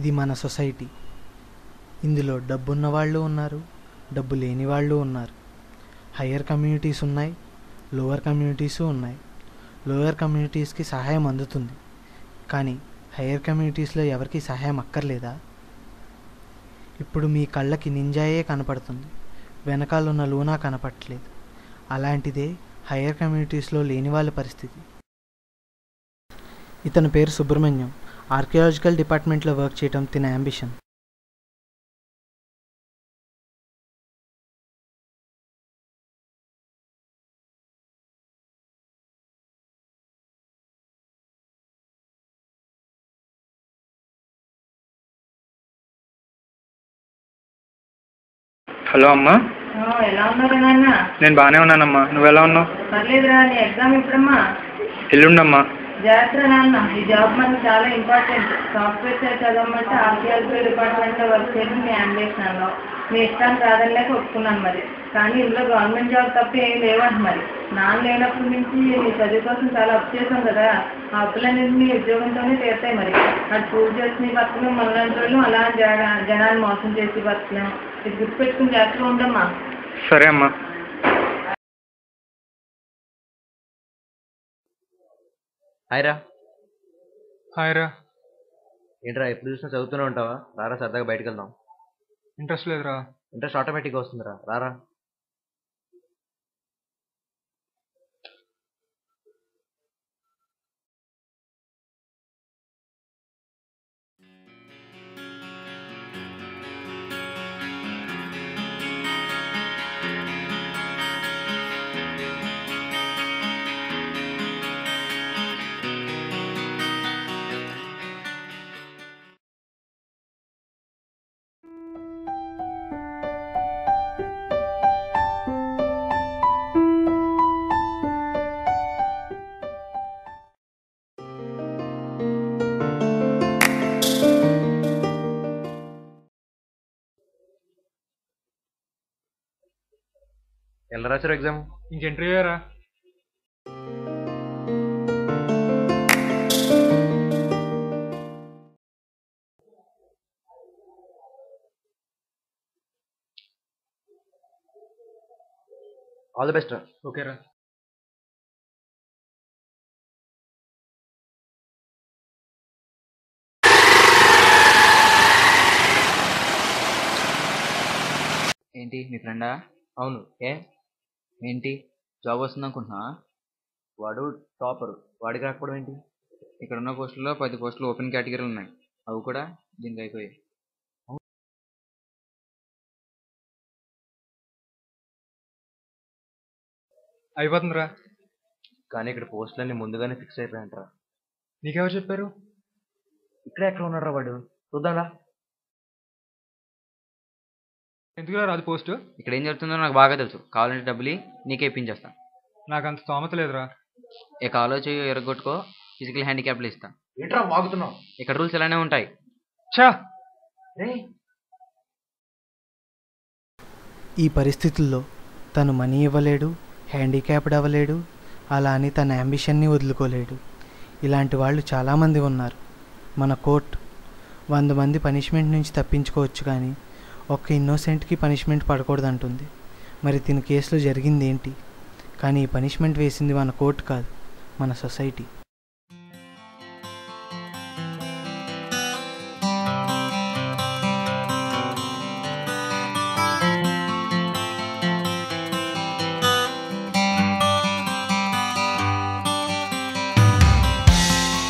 ఇది మన సొసైటీ. ఇందులో డబ్బున్న వాళ్ళు ఉన్నారు, డబ్బు లేని వాళ్ళు ఉన్నారు. హయ్యర్ కమ్యూనిటీస్ ఉన్నాయి, లోవర్ కమ్యూనిటీసు ఉన్నాయి. లోయర్ కమ్యూనిటీస్కి సహాయం అందుతుంది, కానీ హయ్యర్ కమ్యూనిటీస్లో ఎవరికి సహాయం అక్కర్లేదా? ఇప్పుడు మీ కళ్ళకి నింజాయే కనపడుతుంది, వెనకాలన్న లూనా కనపడట్లేదు. అలాంటిదే హయ్యర్ కమ్యూనిటీస్లో లేని వాళ్ళ పరిస్థితి. ఇతని పేరు సుబ్రహ్మణ్యం. ఆర్కియాలజికల్ డిపార్ట్మెంట్లో వర్క్ చేయడం తిన అంబిషన్. హలో అమ్మా. ఎలా ఉన్నారు నాన్న? నేను బాగానే ఉన్నానమ్మా, నువ్వు ఎలా ఉన్నావు? పర్లేదురా. నీ ఎగ్జామ్ ఎప్పుడమ్మా? ఎల్లుండమ్మా. జాగ్రత్త నాన్న, ఈ జాబ్ మనకు చాలా ఇంపార్టెంట్. సాఫ్ట్వేర్ సైడ్ చదవమంటే ఆర్కియాలజికల్ డిపార్ట్మెంట్లో వర్క్ చేయడం మీ అంబిషన్లో. మీ ఇష్టాన్ని కాదనిలేక ఒప్పుకున్నాను మరి. కానీ ఇందులో గవర్నమెంట్ జాబ్ తప్ప ఏం లేవంట మరి. నాన్న లేనప్పటి నుంచి నీ చదువు కోసం చాలా అప్పు చేసాం కదా, ఆ అప్పులన్నింటినీ ఉద్యోగంతోనే తీరుతాయి మరి. అది పూర్తి చేసి బతకలేం, మనలాంటి వాళ్ళు అలా జనాన్ని మోసం చేసి బతకలేం. ఇది గుర్తుపెట్టుకుని జాగ్రత్తగా ఉండమ్మా. సరే అమ్మా. హాయ్రా. హాయ్రా. ఏంట్రా ఎప్పుడు చూసినా చదువుతూనే ఉంటావా? రారా సరదాగా బయటకు వెళ్దాం. ఇంట్రెస్ట్ లేదురా. ఇంట్రెస్ట్ ఆటోమేటిక్గా వస్తుందిరా, రారా. ఎలా రాశారు ఎగ్జామ్? ఇంకెంట్రీ అయ్యారా? ఆల్ ది బెస్ట్ రా. ఓకేరా. ఏంటి మీ ఫ్రెండా? అవును. ఏ ఏంటి జాబ్ వస్తుంది అనుకుంటున్నా? వాడు టాపర్, వాడికి రాకపోవడం ఏంటి? ఇక్కడ ఉన్న పోస్టుల్లో 10 పోస్టులు ఓపెన్ కేటగిరీలు ఉన్నాయి, అవి కూడా దీనికి అయిపోయాయి. అయిపోతుందిరా. కానీ ఇక్కడ పోస్టులన్నీ ముందుగానే ఫిక్స్ అయిపోయాయంటరా. నీకెవరు చెప్పారు? ఇక్కడే ఎక్కడ ఉన్నాడు రా వాడు, చూద్దాంరా. ఎందుకురా రాదు పోస్ట్? ఇక్కడ ఏం జరుగుతుందో నాకు బాగా తెలుసు, కావాలంటే డబ్బులు నీకే ఇప్పించేస్తా. నాకు అంత స్తోమత లేదురా. ఏ కాలో చెయ్యి ఎరగొట్టుకో, ఫిజికల్ హ్యాండిక్యాప్లు ఇస్తా. ఏంట్రా వాగుతున్నావు? ఇక్కడ రూల్స్ ఇలానే ఉంటాయి. ఛా! ఈ పరిస్థితుల్లో తను మనీ ఇవ్వలేడు, హ్యాండిక్యాప్డ్ అవ్వలేడు, అలా అని తన అంబిషన్ని వదులుకోలేడు. ఇలాంటి వాళ్ళు చాలామంది ఉన్నారు. మన కోర్టు 100 మంది పనిష్మెంట్ నుంచి తప్పించుకోవచ్చు, కానీ ఒక్క ఇన్నోసెంట్కి పనిష్మెంట్ పడకూడదంటుంది. మరి తిన కేసులో జరిగింది ఏంటి? కానీ ఈ పనిష్మెంట్ వేసింది మన కోర్టు కాదు, మన society.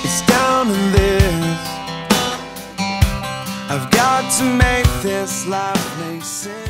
It's down in this. I've got to make this life make sense.